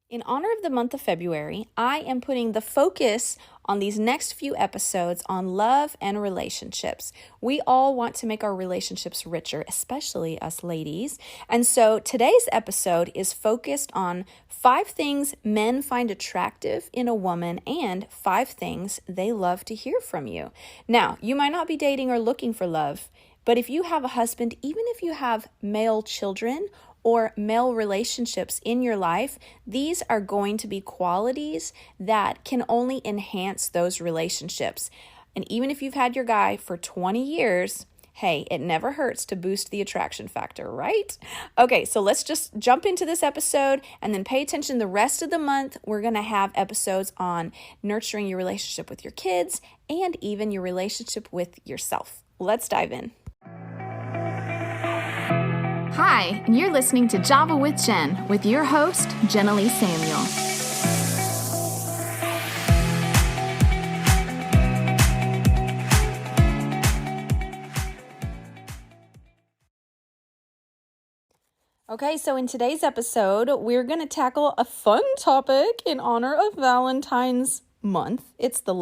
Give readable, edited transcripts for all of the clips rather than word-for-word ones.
In honor of the month of February, I am putting the focus on these next few episodes on love and relationships. We all want to make our relationships richer, especially us ladies. And so today's episode is focused on 5 things men find attractive in a woman and 5 things they love to hear from you. Now, you might not be dating or looking for love, but if you have a husband, even if you have male children or male relationships in your life, these are going to be qualities that can only enhance those relationships. And even if you've had your guy for 20 years, hey, it never hurts to boost the attraction factor, right? Okay, so let's just jump into this episode and then pay attention the rest of the month. We're going to have episodes on nurturing your relationship with your kids and even your relationship with yourself. Let's dive in. Hi, and you're listening to Java with Jen with your host, Jenna Lee Samuel. Okay, so in today's episode, we're going to tackle a fun topic in honor of Valentine's month. It's the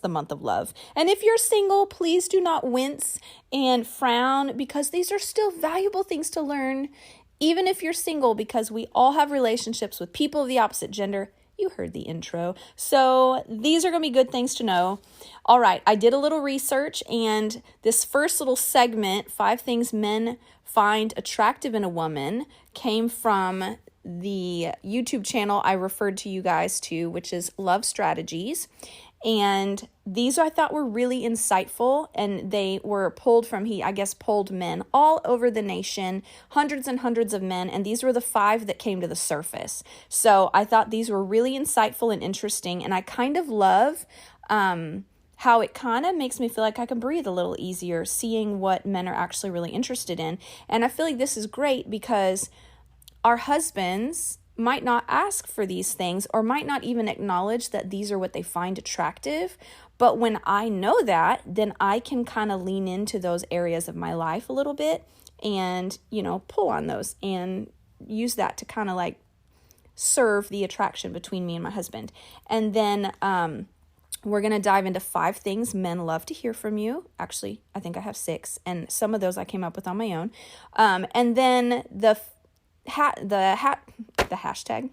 month of love. And if you're single, please do not wince and frown because these are still valuable things to learn, even if you're single, because we all have relationships with people of the opposite gender. You heard the intro. So these are going to be good things to know. All right, I did a little research, and this first little segment, 5 things men find attractive in a woman, came from the YouTube channel I referred to you guys to, which is Love Strategies. And these I thought were really insightful, and they were pulled from, polled men all over the nation, hundreds and hundreds of men, and these were the 5 that came to the surface. So I thought these were really insightful and interesting, and I kind of love how it kind of makes me feel like I can breathe a little easier, seeing what men are actually really interested in. And I feel like this is great because our husbands might not ask for these things or might not even acknowledge that these are what they find attractive. But when I know that, then I can kind of lean into those areas of my life a little bit and, pull on those and use that to kind of like serve the attraction between me and my husband. And then we're going to dive into 5 things men love to hear from you. Actually, I think I have 6, and some of those I came up with on my own. And then the hashtag,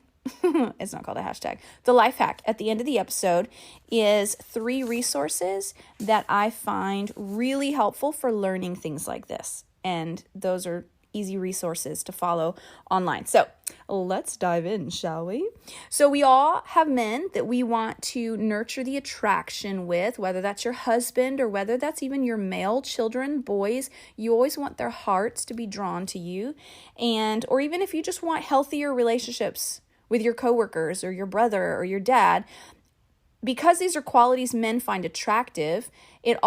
it's not called a hashtag, the life hack at the end of the episode is 3 resources that I find really helpful for learning things like this. And those are easy resources to follow online. So let's dive in, shall we? So we all have men that we want to nurture the attraction with, whether that's your husband or whether that's even your male children, boys. You always want their hearts to be drawn to you. Or even if you just want healthier relationships with your coworkers or your brother or your dad, because these are qualities men find attractive, it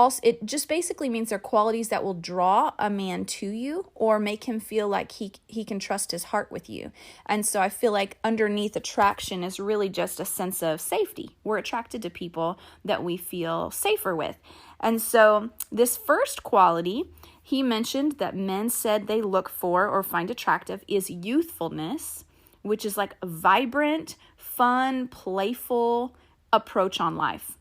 just basically means they're qualities that will draw a man to you or make him feel like he can trust his heart with you. And so I feel like underneath attraction is really just a sense of safety. We're attracted to people that we feel safer with. And so this first quality he mentioned that men said they look for or find attractive is youthfulness, which is like a vibrant, fun, playful approach on life.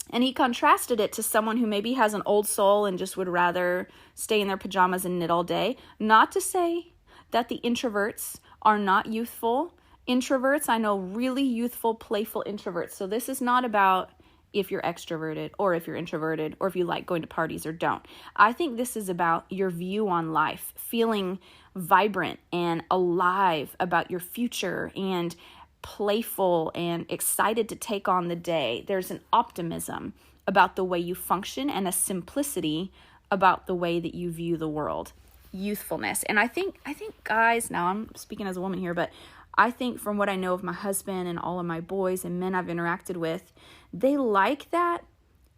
And he contrasted it to someone who maybe has an old soul and just would rather stay in their pajamas and knit all day. Not to say that the introverts are not youthful. Introverts, I know really youthful, playful introverts. So this is not about if you're extroverted or if you're introverted or if you like going to parties or don't. I think this is about your view on life, feeling vibrant and alive about your future and playful and excited to take on the day. There's an optimism about the way you function and a simplicity about the way that you view the world. Youthfulness. And I think guys, now I'm speaking as a woman here, but I think from what I know of my husband and all of my boys and men I've interacted with, they like that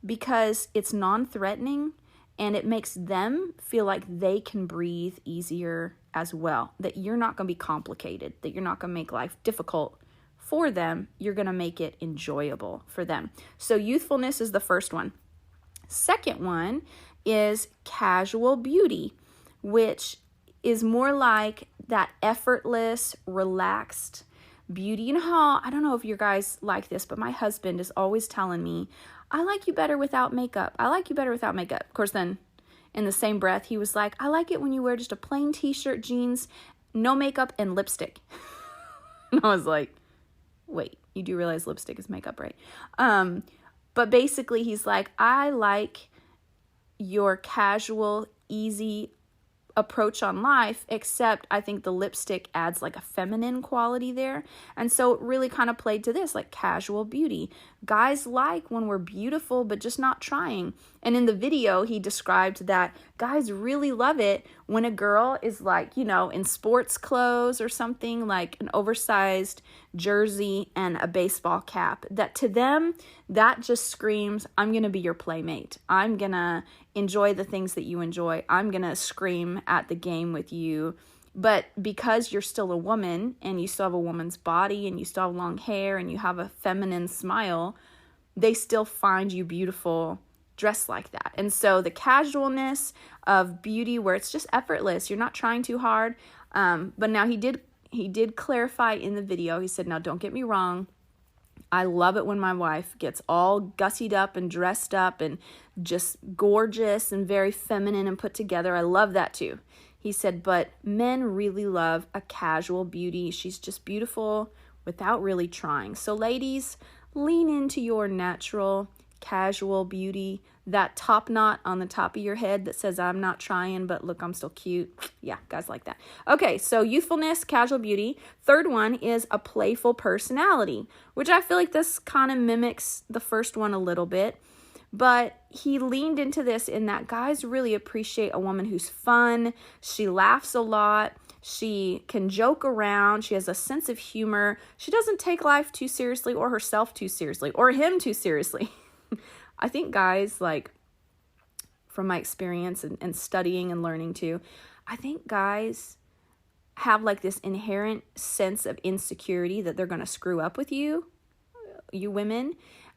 because it's non-threatening and it makes them feel like they can breathe easier as well. That you're not going to be complicated, that you're not going to make life difficult for them, you're going to make it enjoyable for them. So youthfulness is the first one. Second one is casual beauty, which is more like that effortless, relaxed, beauty. You know how, I don't know if you guys like this, but my husband is always telling me, I like you better without makeup. I like you better without makeup. Of course, then in the same breath, he was like, I like it when you wear just a plain t-shirt, jeans, no makeup, and lipstick. And I was like, wait, you do realize lipstick is makeup, right? But basically he's like, I like your casual, easy approach on life, except I think the lipstick adds like a feminine quality there. And so it really kind of played to this, like casual beauty. Guys like when we're beautiful, but just not trying. And in the video, he described that guys really love it when a girl is like, you know, in sports clothes or something, like an oversized jersey and a baseball cap. That to them, that just screams, I'm going to be your playmate. I'm going to enjoy the things that you enjoy. I'm going to scream at the game with you. But because you're still a woman and you still have a woman's body and you still have long hair and you have a feminine smile, they still find you beautiful dressed like that. And so the casualness of beauty where it's just effortless, you're not trying too hard. But now he did clarify in the video. He said, now don't get me wrong. I love it when my wife gets all gussied up and dressed up and just gorgeous and very feminine and put together. I love that too. He said, but men really love a casual beauty. She's just beautiful without really trying. So ladies, lean into your natural, casual beauty. That top knot on the top of your head that says, I'm not trying, but look, I'm still cute. Yeah, guys like that. Okay, so youthfulness, casual beauty. Third one is a playful personality, which I feel like this kind of mimics the first one a little bit. But he leaned into this in that guys really appreciate a woman who's fun. She laughs a lot. She can joke around. She has a sense of humor. She doesn't take life too seriously or herself too seriously or him too seriously. I think guys, like, from my experience and studying and learning too, I think guys have like this inherent sense of insecurity that they're going to screw up with you women,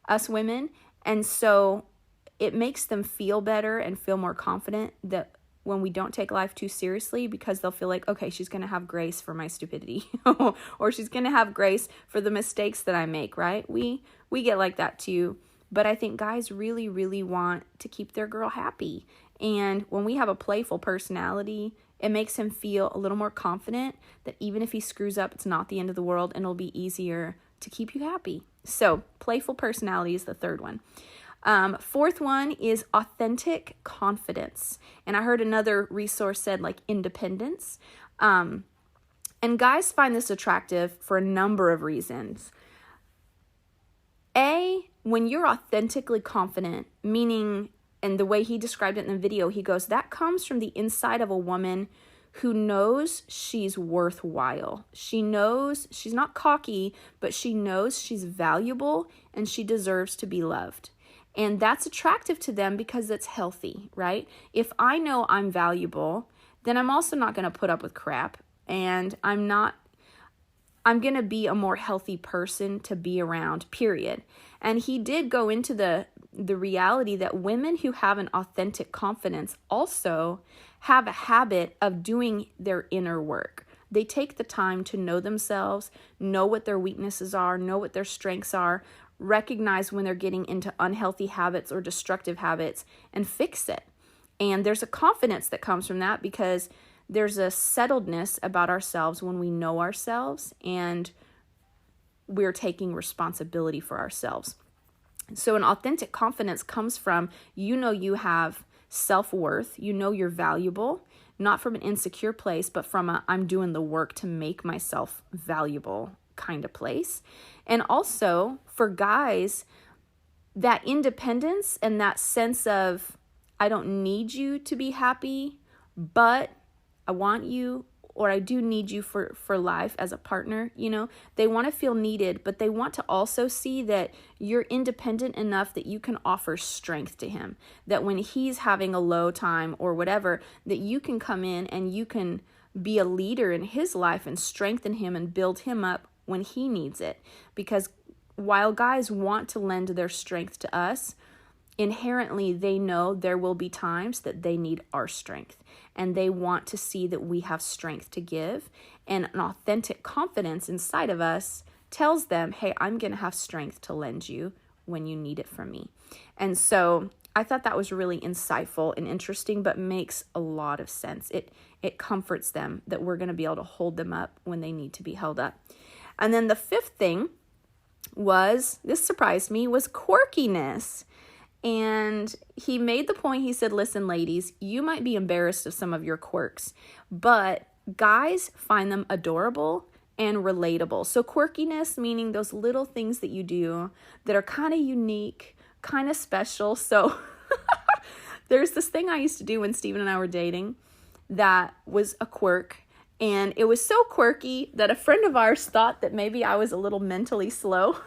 us women. And so it makes them feel better and feel more confident that when we don't take life too seriously, because they'll feel like, okay, she's going to have grace for my stupidity or she's going to have grace for the mistakes that I make, right? We get like that too. But I think guys really, really want to keep their girl happy. And when we have a playful personality, it makes him feel a little more confident that even if he screws up, it's not the end of the world and it'll be easier to keep you happy. So playful personality is the third one. Fourth one is authentic confidence. And I heard another resource said like independence. And guys find this attractive for a number of reasons. When you're authentically confident, meaning, and the way he described it in the video, he goes, that comes from the inside of a woman who knows she's worthwhile. She knows she's not cocky, but she knows she's valuable and she deserves to be loved. And that's attractive to them because it's healthy, right? If I know I'm valuable, then I'm also not going to put up with crap, and I'm going to be a more healthy person to be around, period. And he did go into the reality that women who have an authentic confidence also have a habit of doing their inner work. They take the time to know themselves, know what their weaknesses are, know what their strengths are, recognize when they're getting into unhealthy habits or destructive habits, and fix it. And there's a confidence that comes from that because there's a settledness about ourselves when we know ourselves and we're taking responsibility for ourselves. So an authentic confidence comes from, you know, you have self-worth, you know you're valuable, not from an insecure place, but from a I'm doing the work to make myself valuable kind of place. And also for guys, that independence and that sense of I don't need you to be happy, but I want you, or I do need you for life as a partner, you know. They want to feel needed, but they want to also see that you're independent enough that you can offer strength to him. That when he's having a low time or whatever, that you can come in and you can be a leader in his life and strengthen him and build him up when he needs it. Because while guys want to lend their strength to us, inherently they know there will be times that they need our strength, and they want to see that we have strength to give, and an authentic confidence inside of us tells them, hey, I'm going to have strength to lend you when you need it from me. And so I thought that was really insightful and interesting, but makes a lot of sense. It comforts them that we're going to be able to hold them up when they need to be held up. And then the fifth thing was, this surprised me, was quirkiness. And he made the point, he said, listen, ladies, you might be embarrassed of some of your quirks, but guys find them adorable and relatable. So quirkiness, meaning those little things that you do that are kind of unique, kind of special. So there's this thing I used to do when Steven and I were dating that was a quirk. And it was so quirky that a friend of ours thought that maybe I was a little mentally slow.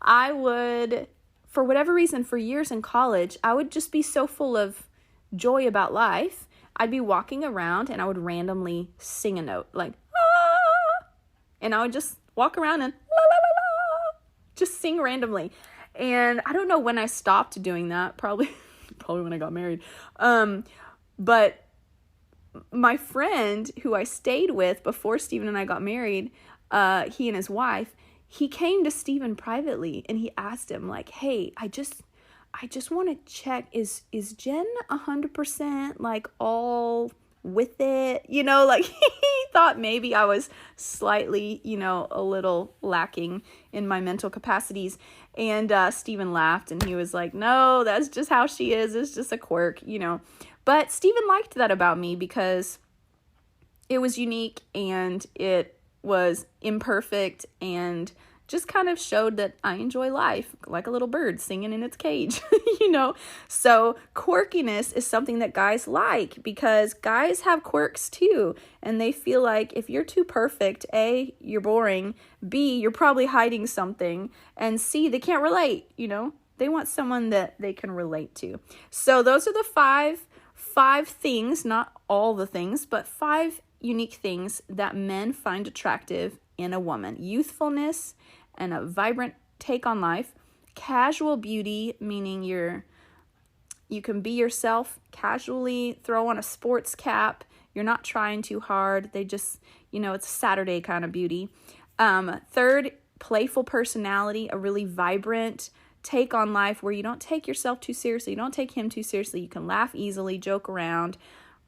I would, for whatever reason, for years in college, I would just be so full of joy about life. I'd be walking around and I would randomly sing a note like, ah! And I would just walk around and la, la, la, la, just sing randomly. And I don't know when I stopped doing that, probably when I got married. But my friend who I stayed with before Steven and I got married, he and his wife, he came to Steven privately and he asked him like, hey, I just want to check, is Jen 100% like all with it? You know, like he thought maybe I was slightly, a little lacking in my mental capacities. And Steven laughed and he was like, no, that's just how she is. It's just a quirk, But Steven liked that about me because it was unique and it was imperfect and just kind of showed that I enjoy life like a little bird singing in its cage, So quirkiness is something that guys like because guys have quirks too. And they feel like if you're too perfect, A, you're boring, B, you're probably hiding something, and C, they can't relate, They want someone that they can relate to. So those are the five things, not all the things, but 5 unique things that men find attractive in a woman. Youthfulness and a vibrant take on life. Casual beauty, meaning you can be yourself casually, throw on a sports cap. You're not trying too hard. They just, it's a Saturday kind of beauty. Third, playful personality, a really vibrant take on life where you don't take yourself too seriously. You don't take him too seriously. You can laugh easily, joke around,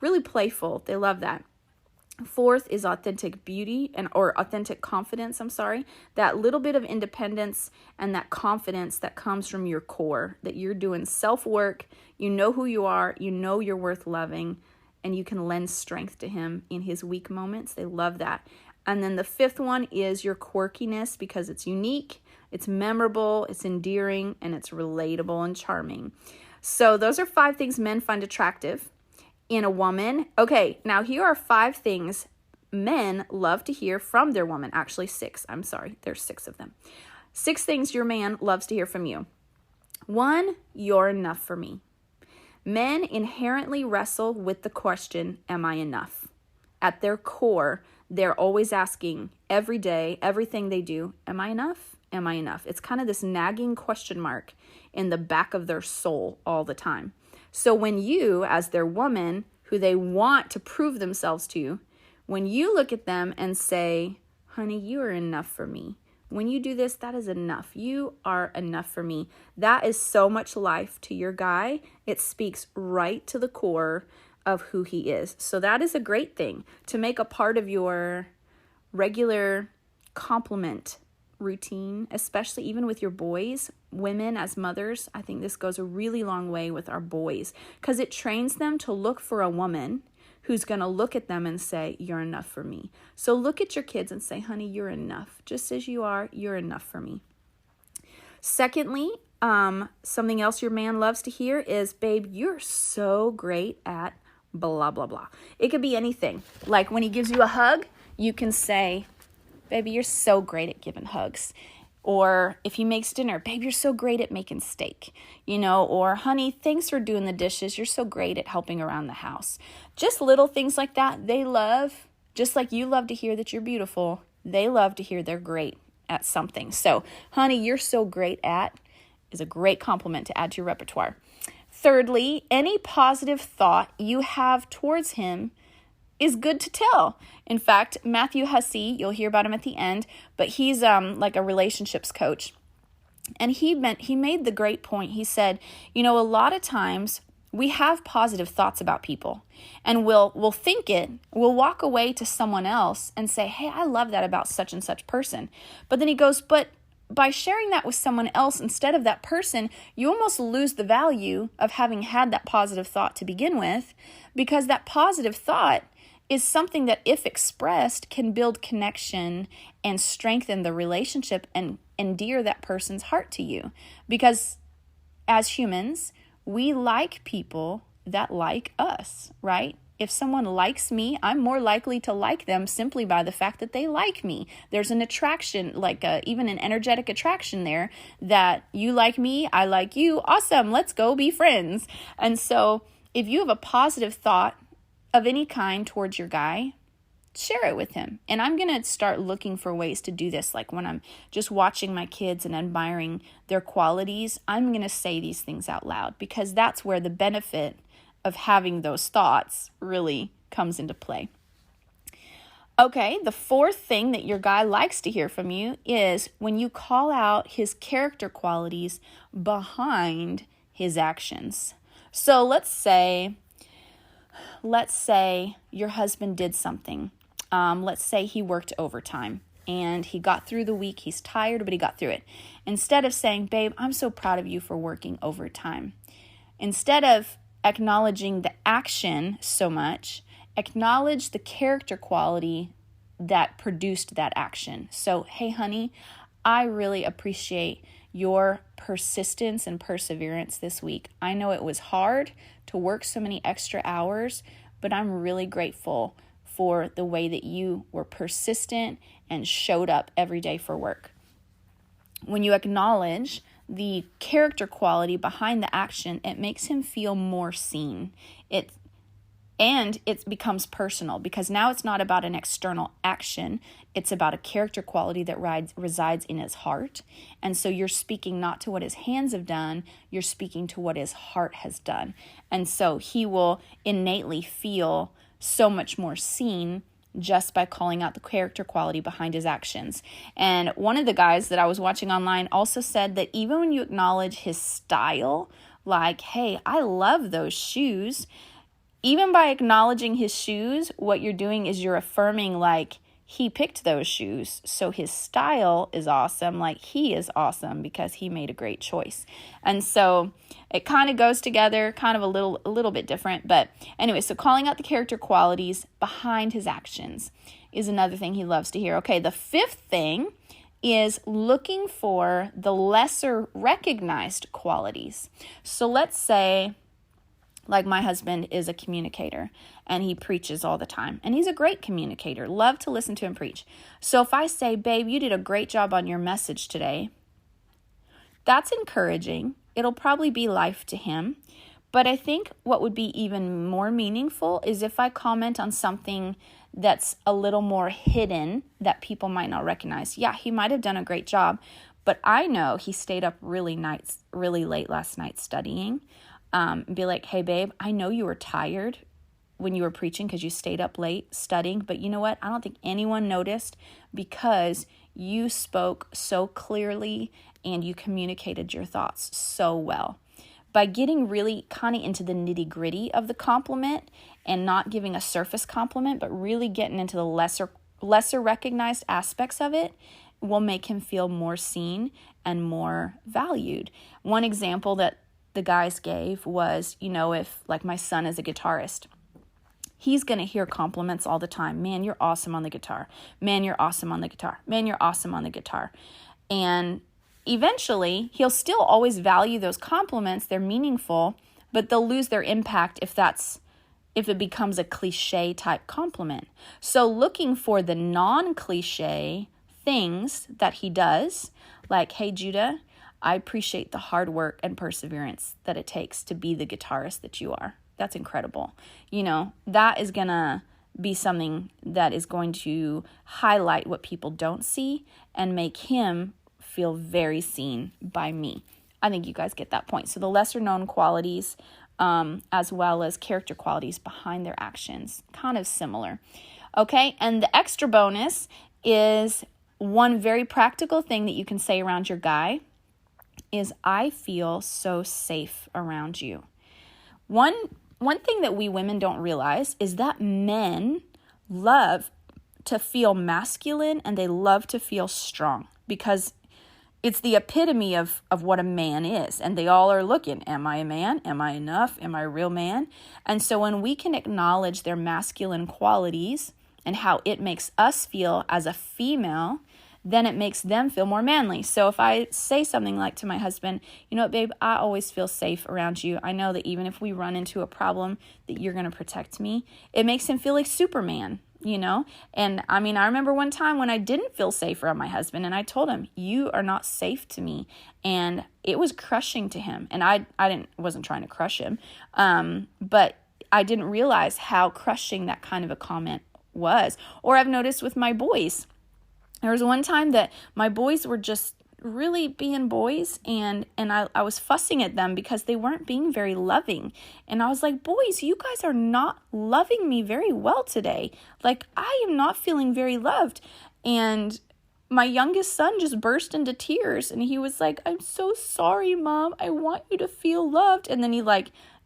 really playful. They love that. Fourth is authentic beauty or authentic confidence. That little bit of independence and that confidence that comes from your core, that you're doing self-work. You know who you are. You know you're worth loving, and you can lend strength to him in his weak moments. They love that. And then the 5th one is your quirkiness because it's unique, it's memorable, it's endearing, and it's relatable and charming. So those are 5 things men find attractive in a woman. Okay, now here are 5 things men love to hear from their woman. Actually 6. I'm sorry. There's 6 of them. 6 things your man loves to hear from you. 1, you're enough for me. Men inherently wrestle with the question, am I enough? At their core, they're always asking every day, everything they do, am I enough? Am I enough? It's kind of this nagging question mark in the back of their soul all the time. So when you, as their woman, who they want to prove themselves to, when you look at them and say, honey, you are enough for me. When you do this, that is enough. You are enough for me. That is so much life to your guy. It speaks right to the core of who he is. So that is a great thing to make a part of your regular compliment routine, especially even with your boys. Women as mothers, I think this goes a really long way with our boys because it trains them to look for a woman who's going to look at them and say, you're enough for me. So look at your kids and say, honey, you're enough. Just as you are, you're enough for me. Secondly, something else your man loves to hear is, babe, you're so great at blah, blah, blah. It could be anything. Like when he gives you a hug, you can say, baby, you're so great at giving hugs. Or if he makes dinner, babe, you're so great at making steak, or honey, thanks for doing the dishes. You're so great at helping around the house. Just little things like that. They love, just like you love to hear that you're beautiful, they love to hear they're great at something. So, honey, you're so great at, is a great compliment to add to your repertoire. Thirdly, any positive thought you have towards him is good to tell. In fact, Matthew Hussey, you'll hear about him at the end, but he's like a relationships coach. And he made the great point. He said, a lot of times we have positive thoughts about people, and we'll think it, we'll walk away to someone else and say, hey, I love that about such and such person. But then he goes, but by sharing that with someone else instead of that person, you almost lose the value of having had that positive thought to begin with, because that positive thought is something that, if expressed, can build connection and strengthen the relationship and endear that person's heart to you. Because as humans, we like people that like us, right? If someone likes me, I'm more likely to like them simply by the fact that they like me. There's an attraction, even an energetic attraction there, that you like me, I like you, awesome, let's go be friends. And so if you have a positive thought of any kind towards your guy, share it with him. And I'm going to start looking for ways to do this. Like when I'm just watching my kids and admiring their qualities, I'm going to say these things out loud, because that's where the benefit of having those thoughts really comes into play. Okay, the fourth thing that your guy likes to hear from you is when you call out his character qualities behind his actions. So let's say your husband did something. Let's say he worked overtime and he got through the week. He's tired, but he got through it. Instead of saying, babe, I'm so proud of you for working overtime, instead of acknowledging the action so much, acknowledge the character quality that produced that action. So, hey, honey, I really appreciate your persistence and perseverance this week. I know it was hard to work so many extra hours, but I'm really grateful for the way that you were persistent and showed up every day for work. When you acknowledge the character quality behind the action, it makes him feel more seen. It becomes personal, because now it's not about an external action. It's about a character quality that resides in his heart. And so you're speaking not to what his hands have done, you're speaking to what his heart has done. And so he will innately feel so much more seen just by calling out the character quality behind his actions. And one of the guys that I was watching online also said that even when you acknowledge his style, like, hey, I love those shoes, even by acknowledging his shoes, what you're doing is you're affirming, like, he picked those shoes, so his style is awesome, like he is awesome because he made a great choice. And so it kind of goes together, kind of a little bit different. But anyway, so calling out the character qualities behind his actions is another thing he loves to hear. Okay, the fifth thing is looking for the lesser recognized qualities. So let's say, like, my husband is a communicator and he preaches all the time, and he's a great communicator. Love to listen to him preach. So if I say, babe, you did a great job on your message today, that's encouraging. It'll probably be life to him. But I think what would be even more meaningful is if I comment on something that's a little more hidden that people might not recognize. Yeah, he might have done a great job, but I know he stayed up really late last night studying. Be like, hey, babe, I know you were tired when you were preaching because you stayed up late studying, but you know what? I don't think anyone noticed because you spoke so clearly and you communicated your thoughts so well. By getting really kind of into the nitty-gritty of the compliment and not giving a surface compliment, but really getting into the lesser recognized aspects of it, will make him feel more seen and more valued. One example that the guys gave was, if like my son is a guitarist, he's going to hear compliments all the time. Man, you're awesome on the guitar. Man, you're awesome on the guitar. Man, you're awesome on the guitar. And eventually, he'll still always value those compliments. They're meaningful, but they'll lose their impact if it becomes a cliche type compliment. So looking for the non-cliche things that he does, like, hey, Judah, I appreciate the hard work and perseverance that it takes to be the guitarist that you are. That's incredible. That is going to be something that is going to highlight what people don't see and make him feel very seen by me. I think you guys get that point. So the lesser known qualities, as well as character qualities behind their actions, kind of similar. Okay, and the extra bonus is one very practical thing that you can say around your guy is, I feel so safe around you. One thing that we women don't realize is that men love to feel masculine and they love to feel strong, because it's the epitome of what a man is. And they all are looking, am I a man? Am I enough? Am I a real man? And so when we can acknowledge their masculine qualities and how it makes us feel as a female, then it makes them feel more manly. So if I say something like to my husband, you know what, babe, I always feel safe around you. I know that even if we run into a problem, that you're going to protect me. It makes him feel like Superman, you know? And I mean, I remember one time when I didn't feel safe around my husband, and I told him, you are not safe to me. And it was crushing to him. And I wasn't trying to crush him. But I didn't realize how crushing that kind of a comment was. Or I've noticed with my boys. There was one time that my boys were just really being boys, and I was fussing at them because they weren't being very loving. And I was like, boys, you guys are not loving me very well today. Like, I am not feeling very loved. And my youngest son just burst into tears, and he was like, I'm so sorry, Mom. I want you to feel loved. And then he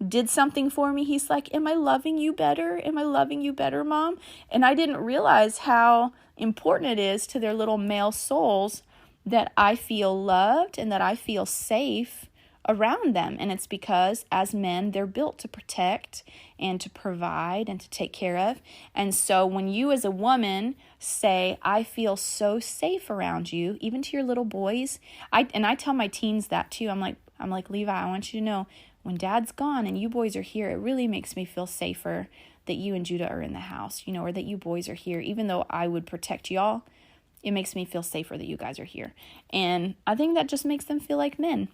did something for me. He's like, am I loving you better? Am I loving you better, Mom? And I didn't realize how important it is to their little male souls that I feel loved and that I feel safe around them. And it's because as men, they're built to protect and to provide and to take care of. And so when you as a woman say, I feel so safe around you, even to your little boys, I tell my teens that too. I'm like, Levi, I want you to know, when Dad's gone and you boys are here, it really makes me feel safer that you and Judah are in the house, you know, or that you boys are here. Even though I would protect y'all, it makes me feel safer that you guys are here. And I think that just makes them feel like men.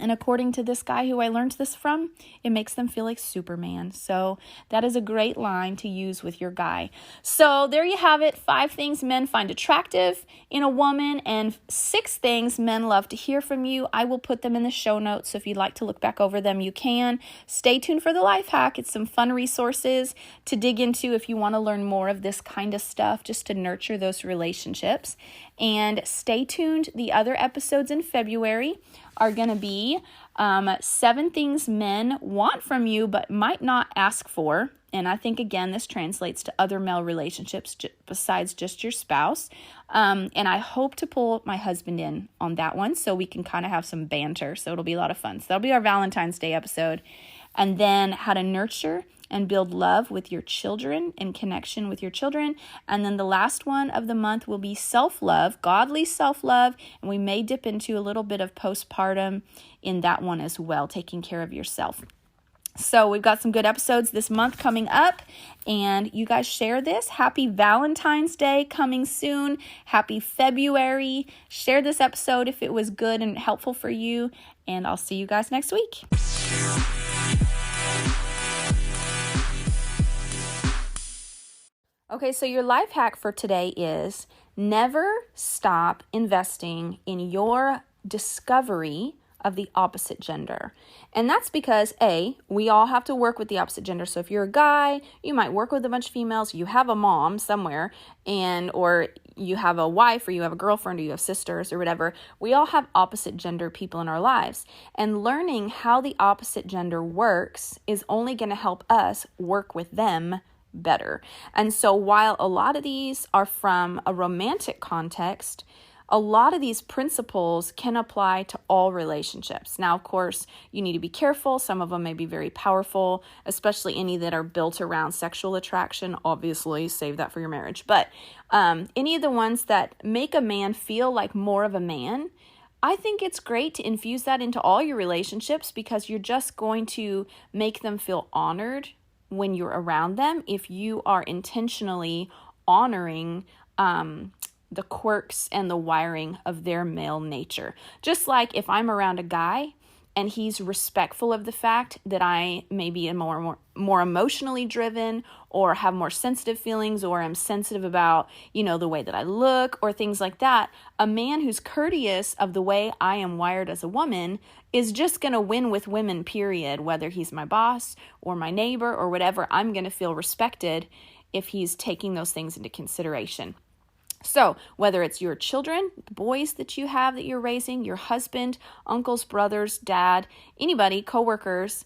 And according to this guy who I learned this from, it makes them feel like Superman. So that is a great line to use with your guy. So there you have it. 5 things men find attractive in a woman and 6 things men love to hear from you. I will put them in the show notes. So if you'd like to look back over them, you can. Stay tuned for the life hack. It's some fun resources to dig into if you want to learn more of this kind of stuff, just to nurture those relationships. And stay tuned. The other episodes in February are going to be 7 things men want from you but might not ask for. And I think, again, this translates to other male relationships besides just your spouse. And I hope to pull my husband in on that one so we can kind of have some banter. So it'll be a lot of fun. So that'll be our Valentine's Day episode. And then how to nurture and build love with your children and connection with your children. And then the last one of the month will be self-love, godly self-love. And we may dip into a little bit of postpartum in that one as well, taking care of yourself. So we've got some good episodes this month coming up, and you guys share this. Happy Valentine's Day coming soon. Happy February. Share this episode if it was good and helpful for you, and I'll see you guys next week. Okay, so your life hack for today is never stop investing in your discovery of the opposite gender. And that's because, we all have to work with the opposite gender. So if you're a guy, you might work with a bunch of females, you have a mom somewhere, or you have a wife, or you have a girlfriend, or you have sisters, or whatever. We all have opposite gender people in our lives. And learning how the opposite gender works is only going to help us work with them better. And so while a lot of these are from a romantic context, a lot of these principles can apply to all relationships. Now, of course, you need to be careful. Some of them may be very powerful, especially any that are built around sexual attraction. Obviously, save that for your marriage. But any of the ones that make a man feel like more of a man, I think it's great to infuse that into all your relationships, because you're just going to make them feel honored when you're around them if you are intentionally honoring the quirks and the wiring of their male nature. Just like if I'm around a guy and he's respectful of the fact that I may be more emotionally driven or have more sensitive feelings or am sensitive about, the way that I look or things like that, a man who's courteous of the way I am wired as a woman is just going to win with women, period. Whether he's my boss or my neighbor or whatever, I'm going to feel respected if he's taking those things into consideration. So whether it's your children, the boys that you have that you're raising, your husband, uncles, brothers, dad, anybody, coworkers,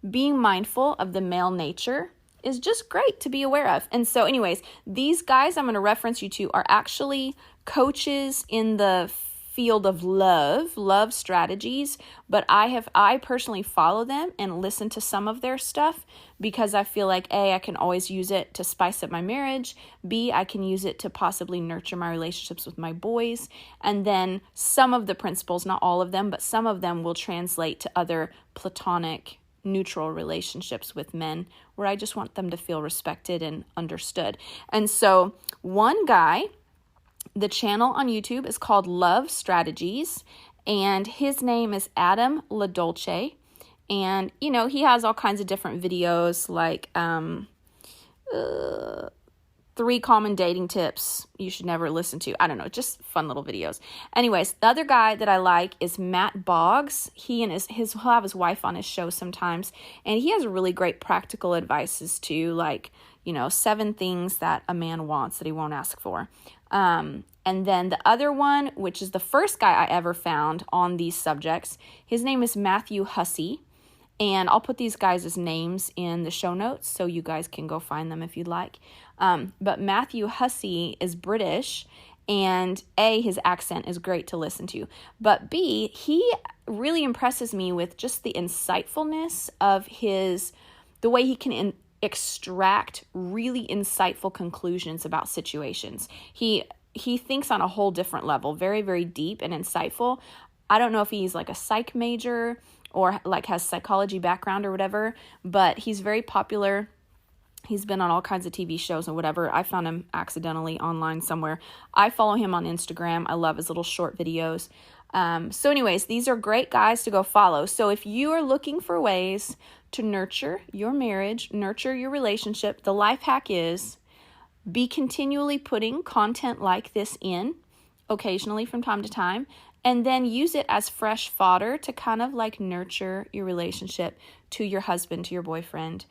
being mindful of the male nature is just great to be aware of. And so anyways, these guys I'm going to reference you to are actually coaches in the field of love strategies, but I personally follow them and listen to some of their stuff because I feel like A, I can always use it to spice up my marriage, B, I can use it to possibly nurture my relationships with my boys, and then some of the principles, not all of them, but some of them will translate to other platonic neutral relationships with men where I just want them to feel respected and understood. And so one guy, the channel on YouTube is called Love Strategies, and his name is Adam LaDolce. And, he has all kinds of different videos like 3 common dating tips you should never listen to. I don't know, just fun little videos. Anyways, the other guy that I like is Matt Boggs. He'll have his wife on his show sometimes, and he has really great practical advices too, like, 7 things that a man wants that he won't ask for. And then the other one, which is the first guy I ever found on these subjects, his name is Matthew Hussey. And I'll put these guys' names in the show notes so you guys can go find them if you'd like. But Matthew Hussey is British, and A, his accent is great to listen to. But B, he really impresses me with just the insightfulness of the way he can extract really insightful conclusions about situations. He thinks on a whole different level, very, very deep and insightful. I don't know if he's like a psych major or like has psychology background or whatever, but he's very popular. He's been on all kinds of TV shows and whatever. I found him accidentally online somewhere. I follow him on Instagram. I love his little short videos. So anyways, these are great guys to go follow. So if you are looking for ways to nurture your marriage, nurture your relationship, the life hack is be continually putting content like this in occasionally from time to time, and then use it as fresh fodder to kind of like nurture your relationship to your husband, to your boyfriend,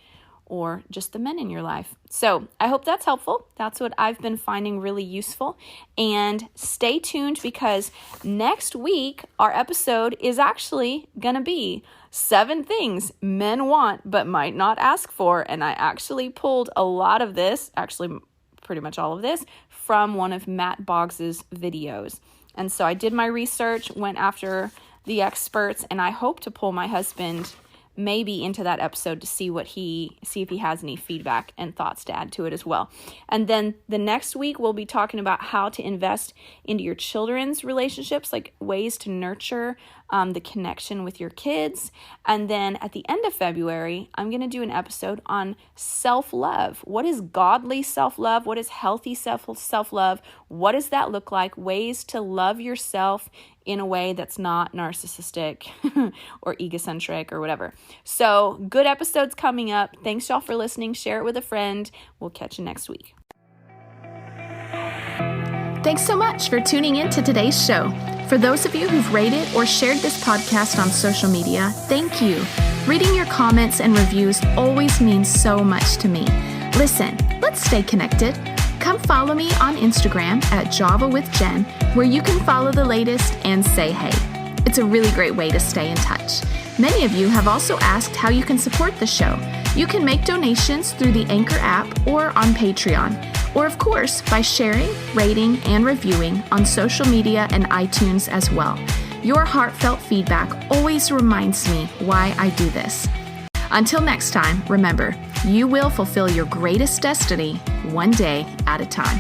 or just the men in your life. So I hope that's helpful. That's what I've been finding really useful. And stay tuned because next week our episode is actually going to be 7 things men want but might not ask for. And I actually pulled a lot of this, actually pretty much all of this, from one of Matt Boggs's videos. And so I did my research, went after the experts, and I hope to pull my husband maybe into that episode to see if he has any feedback and thoughts to add to it as well. And then the next week we'll be talking about how to invest into your children's relationships, like ways to nurture the connection with your kids. And then at the end of February, I'm going to do an episode on self-love. What is godly self-love? What is healthy self-love? What does that look like? Ways to love yourself in a way that's not narcissistic or egocentric or whatever. So good episodes coming up. Thanks y'all for listening. Share it with a friend. We'll catch you next week. Thanks so much for tuning in to today's show. For those of you who've rated or shared this podcast on social media, thank you. Reading your comments and reviews always means so much to me. Listen, let's stay connected. Come follow me on Instagram at Java with Jen, where you can follow the latest and say hey. It's a really great way to stay in touch. Many of you have also asked how you can support the show. You can make donations through the Anchor app or on Patreon, or of course by sharing, rating, and reviewing on social media and iTunes as well. Your heartfelt feedback always reminds me why I do this. Until next time, remember, you will fulfill your greatest destiny one day at a time.